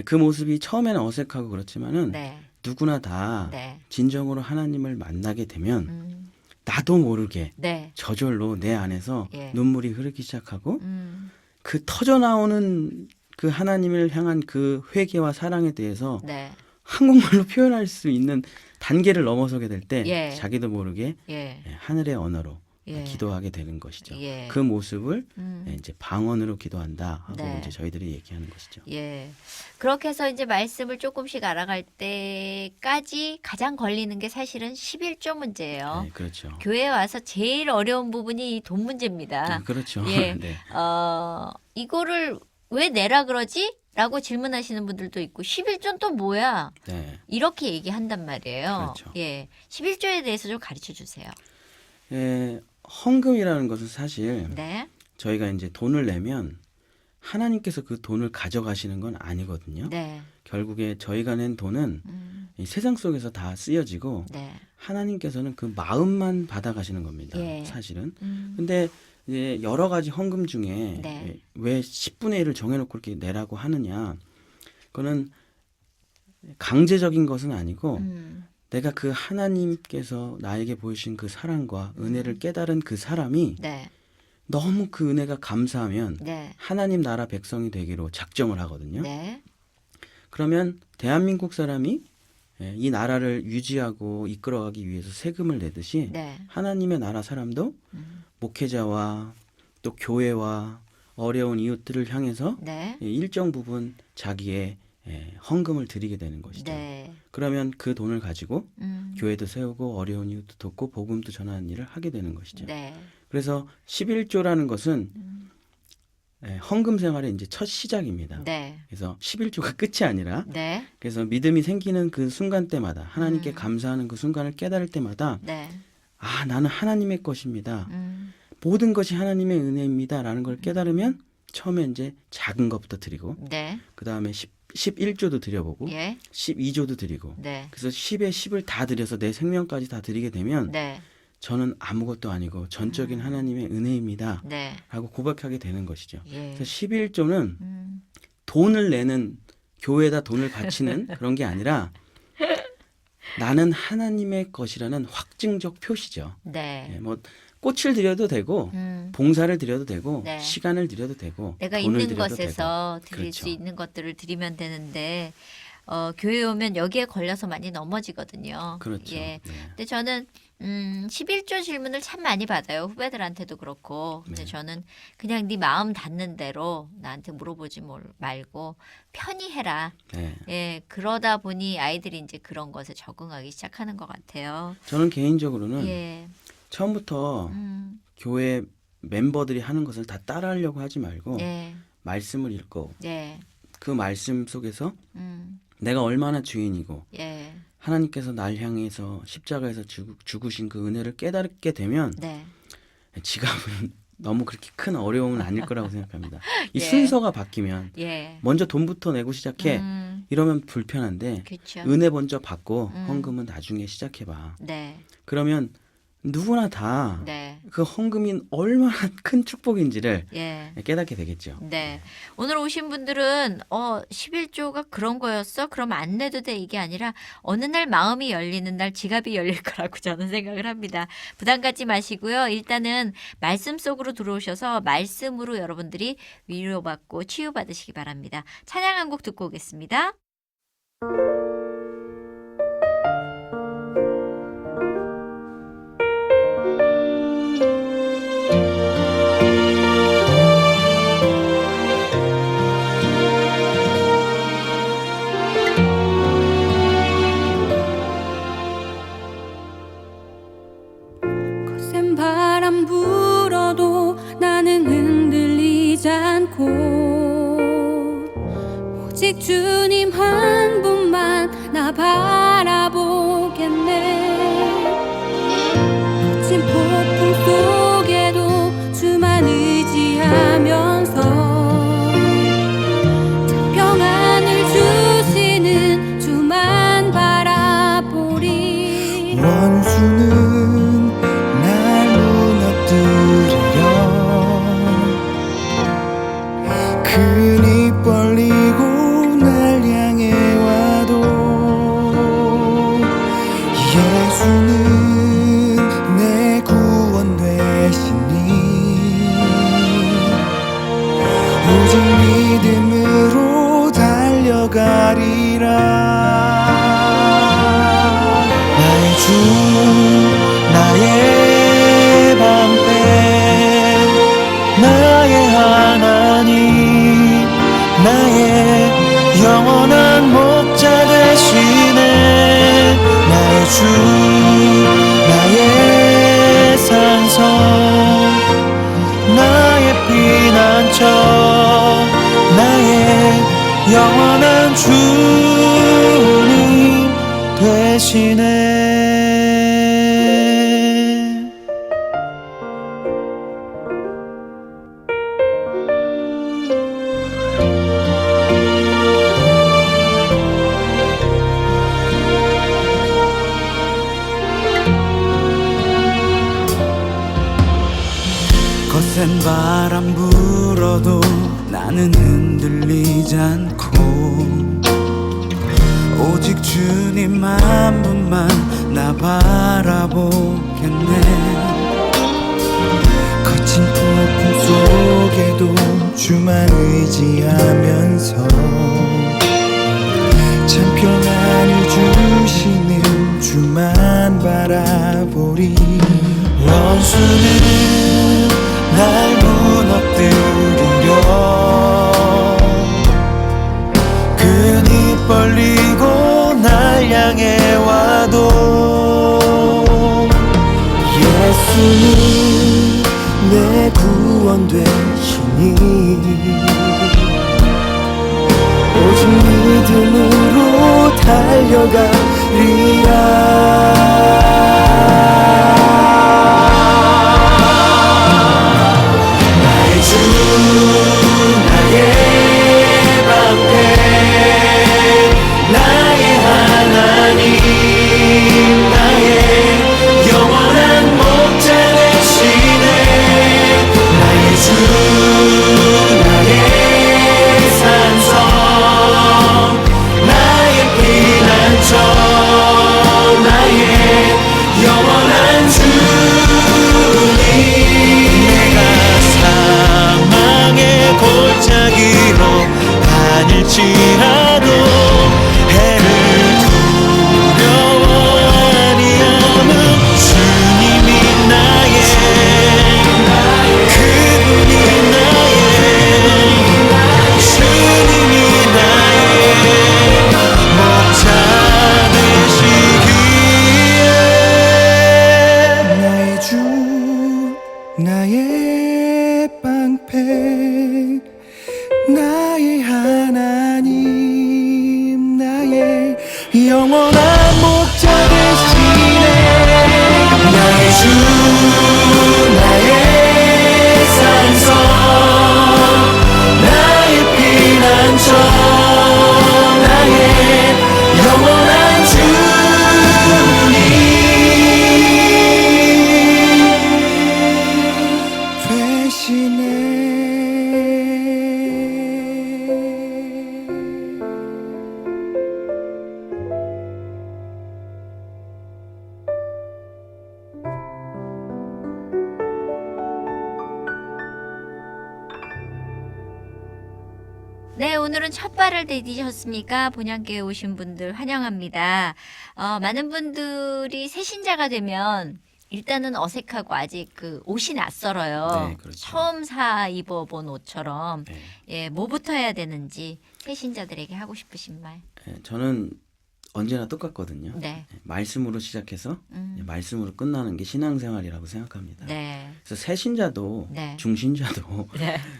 그 모습이 처음에는 어색하고 그렇지만은 네. 누구나 다 네. 진정으로 하나님을 만나게 되면 음. 나도 모르게 네. 저절로 내 안에서 예. 눈물이 흐르기 시작하고 음. 그 터져 나오는 그 하나님을 향한 그 회개와 사랑에 대해서 네. 한국말로 표현할 수 있는 단계를 넘어서게 될 때 예. 자기도 모르게 예. 하늘의 언어로 예. 기도하게 되는 것이죠. 예. 그 모습을 음. 이제 방언으로 기도한다 하고 네. 이제 저희들이 얘기하는 것이죠. 예. 그렇게 해서 이제 말씀을 조금씩 알아갈 때까지 가장 걸리는 게 사실은 11조 문제예요. 네, 그렇죠. 교회에 와서 제일 어려운 부분이 이 돈 문제입니다. 그렇죠. 예. 네. 이거를 왜 내라 그러지? 라고 질문하시는 분들도 있고 11조는 또 뭐야? 네. 이렇게 얘기한단 말이에요. 그렇죠. 예. 11조에 대해서 좀 가르쳐 주세요. 헌금이라는 것은 사실 네. 저희가 이제 돈을 내면 하나님께서 그 돈을 가져가시는 건 아니거든요. 네. 결국에 저희가 낸 돈은 이 세상 속에서 다 쓰여지고 네. 하나님께서는 그 마음만 받아가시는 겁니다. 예. 사실은. 음. 근데 이제 여러 가지 헌금 중에 네. 왜 10분의 1을 정해놓고 이렇게 내라고 하느냐. 그거는 강제적인 것은 아니고 내가 그 하나님께서 나에게 보이신 그 사랑과 은혜를 깨달은 그 사람이 네. 너무 그 은혜가 감사하면 네. 하나님 나라 백성이 되기로 작정을 하거든요. 네. 그러면 대한민국 사람이 이 나라를 유지하고 이끌어가기 위해서 세금을 내듯이 네. 하나님의 나라 사람도 목회자와 또 교회와 어려운 이웃들을 향해서 네. 일정 부분 자기의 헌금을 드리게 되는 것이죠. 네. 그러면 그 돈을 가지고 음. 교회도 세우고 어려운 이웃도 돕고 복음도 전하는 일을 하게 되는 것이죠. 네. 그래서 11조라는 것은 헌금 생활의 이제 첫 시작입니다. 네. 그래서 11조가 끝이 아니라 네. 그래서 믿음이 생기는 그 순간 때마다 하나님께 감사하는 그 순간을 깨달을 때마다 네. 아 나는 하나님의 것입니다. 음. 모든 것이 하나님의 은혜입니다라는 걸 깨달으면 처음에 이제 작은 것부터 드리고 네. 그 다음에 11조도 드려보고 예. 12조도 드리고 네. 그래서 10에 10을 다 드려서 내 생명까지 다 드리게 되면 네. 저는 아무것도 아니고 전적인 하나님의 은혜입니다 네. 라고 고백하게 되는 것이죠. 예. 그래서 11조는 음. 돈을 내는 교회에다 돈을 바치는 그런 게 아니라 나는 하나님의 것이라는 확증적 표시죠. 네. 예, 뭐 꽃을 드려도 되고 봉사를 드려도 되고 네. 시간을 드려도 되고 내가 돈을 있는 드려도 것에서 되고. 드릴 그렇죠. 수 있는 것들을 드리면 되는데 교회 오면 여기에 걸려서 많이 넘어지거든요. 그렇죠. 예. 네. 근데 저는 11조 질문을 참 많이 받아요. 후배들한테도 그렇고. 근데 네. 저는 그냥 네 마음 닿는 대로 나한테 물어보지 말고 편히 해라. 네. 예, 그러다 보니 아이들이 이제 그런 것에 적응하기 시작하는 것 같아요. 저는 개인적으로는 예. 처음부터 교회 멤버들이 하는 것을 다 따라하려고 하지 말고 네. 말씀을 읽고 네. 그 말씀 속에서 음. 내가 얼마나 주인이고 예. 하나님께서 날 향해서 십자가에서 죽으신 그 은혜를 깨닫게 되면 네. 지갑은 너무 그렇게 큰 어려움은 아닐 거라고 생각합니다. 이 예. 순서가 바뀌면 예. 먼저 돈부터 내고 시작해 이러면 불편한데 그렇죠. 은혜 먼저 받고 헌금은 나중에 시작해봐. 네. 그러면 누구나 다 네. 그 헌금이 얼마나 큰 축복인지를 예. 깨닫게 되겠죠. 네. 오늘 오신 분들은 11조가 그런 거였어? 그럼 안 내도 돼 이게 아니라 어느 날 마음이 열리는 날 지갑이 열릴 거라고 저는 생각을 합니다. 부담 갖지 마시고요. 일단은 말씀 속으로 들어오셔서 말씀으로 여러분들이 위로받고 치유받으시기 바랍니다. 찬양 한 곡 듣고 오겠습니다. 않고 오직 주님 한 분만 나 바라보겠네. 거친 폭풍 속에도 주만 의지하면서 참 평안을 주시는 주만 바라보리. 원수는 날 무너뜨리려 큰 입 벌리고 날 향해 와도 예수는 내 구원 되시니 오직 믿음으로 달려가리라. 나의 주 나의 방패 나의 하나님 나의 영원한 목자 되시네. 나의 주 나의 산성 나의 피난처 나의 영원한 주님 되시네. 거센 바람 불어도 나는 흔들리지 않고 오직 주님 한 분만 나 바라보겠네. 거친 폭풍 속에도 주만 의지하면서 참 평안을 주시는 주만 바라보리. 원수는 날 무너뜨리려 큰 입 벌리고 날 향해 와도 예수는 내 구원 되시니 오직 믿음으로 달려가리라. 다닐지라도 해를 두려워 아니하는 주님이 나의 그분이 나의 주님이 나의 목자 되시기에 나의 주 나의 방패 나의 하나님 나의 영원한 목자 되시네. 나의 주 나의 산성 나의 피난처 나의 영원한 주님 되시네. 네, 오늘은 첫 발을 디디셨습니까? 본향교회 오신 분들 환영합니다. 많은 분들이 새신자가 되면 일단은 어색하고 아직 그 옷이 낯설어요. 네, 그렇죠. 처음 사 입어본 옷처럼 네. 예, 뭐부터 해야 되는지 새신자들에게 하고 싶으신 말. 저는 언제나 똑같거든요. 네. 말씀으로 시작해서 말씀으로 끝나는 게 신앙생활이라고 생각합니다. 네. 그래서 새신자도 네. 중신자도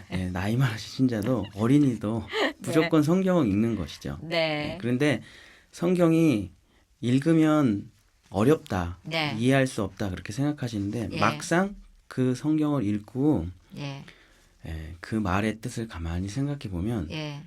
네. 나이 많으신 신자도 어린이도 무조건 성경을 읽는 것이죠. 네. 그런데 성경이 읽으면 어렵다, 네. 이해할 수 없다 그렇게 생각하시는데 예. 막상 그 성경을 읽고 예. 그 말의 뜻을 가만히 생각해 보면 예.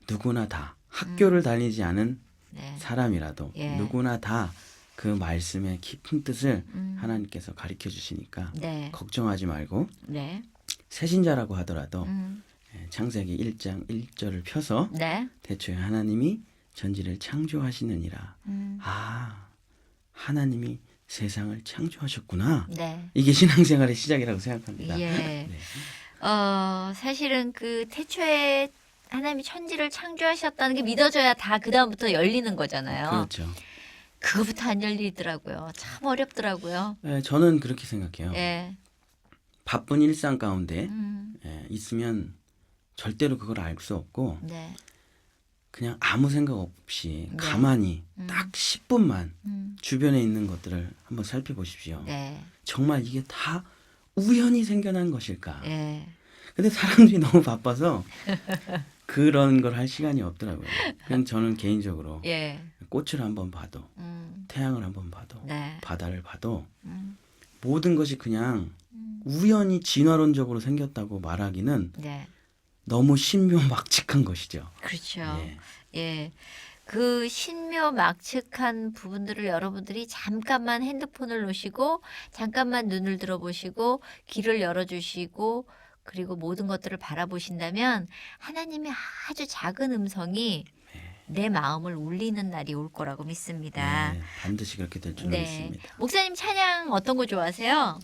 누구나 다 학교를 다니지 않은 네. 사람이라도 예. 누구나 다 그 말씀의 깊은 뜻을 하나님께서 가르쳐 주시니까 네. 걱정하지 말고 네. 새신자라고 하더라도 음. 창세기 1장 1절을 펴서 네. 대초에 하나님이 전지를 창조하시느니라. 아, 하나님이 세상을 창조하셨구나. 네. 이게 신앙생활의 시작이라고 생각합니다. 예. 네. 사실은 그 태초에 하나님이 천지를 창조하셨다는 게 믿어져야 다 그다음부터 열리는 거잖아요. 그렇죠. 그거부터 안 열리더라고요. 참 어렵더라고요. 저는 그렇게 생각해요. 예. 바쁜 일상 가운데 음. 있으면 절대로 그걸 알 수 없고 네. 그냥 아무 생각 없이 네. 가만히 딱 10분만 음. 주변에 있는 것들을 한번 살펴보십시오. 네. 정말 이게 다 우연히 생겨난 것일까? 예. 근데 사람들이 너무 바빠서 그런 걸 할 시간이 없더라고요. 그래서 저는 개인적으로 예. 꽃을 한번 봐도 태양을 한번 봐도 네. 바다를 봐도 음. 모든 것이 그냥 우연히 진화론적으로 생겼다고 말하기는 네. 너무 신묘막측한 것이죠. 그렇죠. 예. 예. 그 신묘막측한 부분들을 여러분들이 잠깐만 핸드폰을 놓으시고 잠깐만 눈을 들어보시고 귀를 열어주시고 그리고 모든 것들을 바라보신다면 하나님의 아주 작은 음성이 내 마음을 울리는 날이 올 거라고 믿습니다. 네, 반드시 그렇게 될 줄 네. 믿습니다. 목사님 찬양 어떤 거 좋아하세요?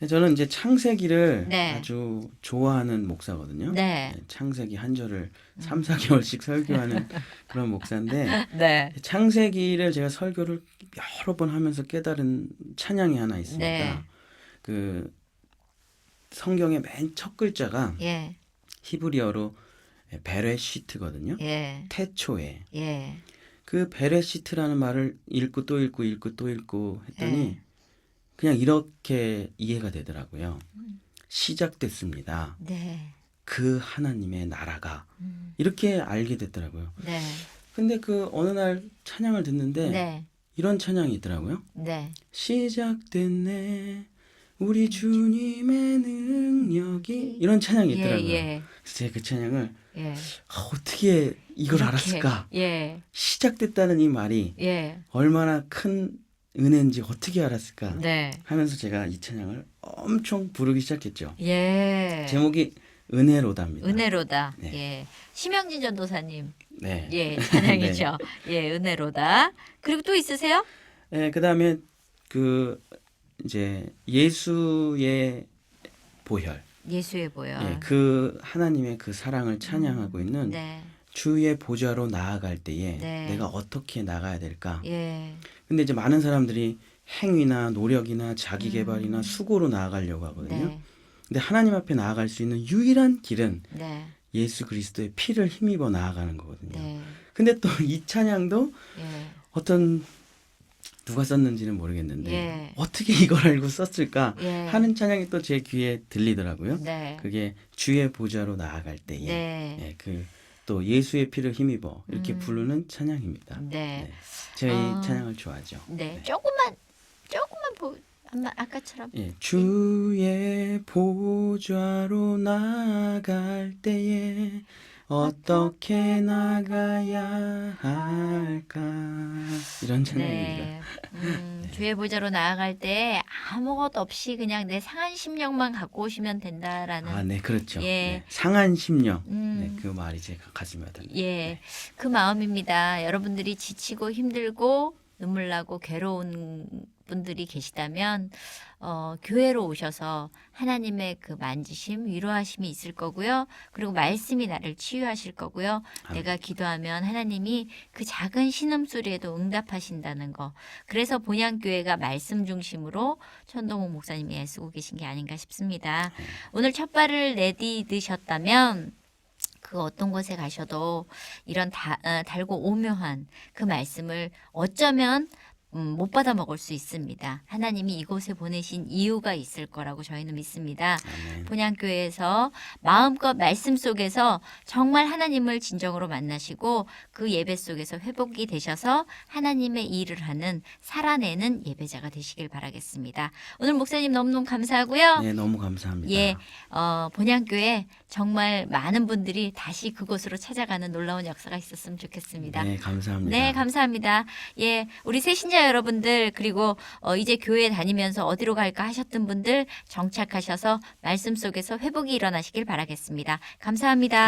저는 이제 창세기를 네. 아주 좋아하는 목사거든요. 네. 창세기 한 절을 3, 4개월씩 설교하는 그런 목사인데 네. 창세기를 제가 설교를 여러 번 하면서 깨달은 찬양이 하나 있습니다. 네. 그 성경의 맨 첫 글자가 예. 히브리어로 베레시트거든요. 예. 태초에. 예. 그 베레시트라는 말을 읽고 또 읽고 읽고 또 읽고 했더니 예. 그냥 이렇게 이해가 되더라고요. 시작됐습니다. 네. 그 하나님의 나라가 이렇게 알게 됐더라고요. 네. 근데 그 어느 날 찬양을 듣는데 네. 이런 찬양이 있더라고요. 네. 시작됐네 우리 주님의 능력이 이런 찬양이 있더라고요. 예. 그래서 제가 그 찬양을 예. 어떻게 이걸 이렇게. 알았을까? 예. 시작됐다는 이 말이 예. 얼마나 큰 은혜인지 어떻게 알았을까 네. 하면서 제가 이 찬양을 엄청 부르기 시작했죠. 예. 제목이 은혜로다입니다. 은혜로다. 네. 예. 심영진 전도사님. 네. 예, 찬양이죠. 예, 은혜로다. 그리고 또 있으세요? 네, 그다음에 그 이제 예수의 보혈. 예수의 보혈. 예, 그 하나님의 그 사랑을 찬양하고 있는 네. 주의 보좌로 나아갈 때에 네. 내가 어떻게 나가야 될까? 예. 근데 이제 많은 사람들이 행위나 노력이나 자기 개발이나 수고로 나아가려고 하거든요. 네. 근데 하나님 앞에 나아갈 수 있는 유일한 길은 네. 예수 그리스도의 피를 힘입어 나아가는 거거든요. 네. 근데 또 이 찬양도 예. 어떤 누가 썼는지는 모르겠는데 예. 어떻게 이걸 알고 썼을까 예. 하는 찬양이 또 제 귀에 들리더라고요. 네. 그게 주의 보좌로 나아갈 때에 네. 예, 그 또 예수의 피를 힘입어 이렇게 부르는 찬양입니다. 네. 제가 이 찬양을 좋아하죠. 네. 조금만 아까처럼. 예, 주의 보좌로 나아갈 때에 어떻게 나가야 할까 이런 찬양입니다. 네. 주의 보좌로 나아갈 때 아무것도 없이 그냥 내 상한 심령만 갖고 오시면 된다라는. 아, 네, 그렇죠. 예. 네, 상한 심령. 음. 네, 그 말이 제가 가슴에 와닿네요. 예, 그 마음입니다. 여러분들이 지치고 힘들고 눈물 나고 괴로운 분들이 계시다면 교회로 오셔서 하나님의 그 만지심, 위로하심이 있을 거고요. 그리고 말씀이 나를 치유하실 거고요. 내가 기도하면 하나님이 그 작은 신음소리에도 응답하신다는 거. 그래서 본향교회가 말씀 중심으로 천동욱 목사님이 애쓰고 계신 게 아닌가 싶습니다. 오늘 첫 발을 내디드셨다면 그 어떤 곳에 가셔도 이런 달고 오묘한 그 말씀을 어쩌면 못 받아 먹을 수 있습니다. 하나님이 이곳에 보내신 이유가 있을 거라고 저희는 믿습니다. 아멘. 본향교회에서 마음껏 말씀 속에서 정말 하나님을 진정으로 만나시고 그 예배 속에서 회복이 되셔서 하나님의 일을 하는 살아내는 예배자가 되시길 바라겠습니다. 오늘 목사님 너무너무 감사하고요. 네, 너무 감사합니다. 예, 본향교회 정말 많은 분들이 다시 그곳으로 찾아가는 놀라운 역사가 있었으면 좋겠습니다. 네, 감사합니다. 네, 감사합니다. 예, 우리 새신자 여러분들 그리고 이제 교회 다니면서 어디로 갈까 하셨던 분들 정착하셔서 말씀 속에서 회복이 일어나시길 바라겠습니다. 감사합니다.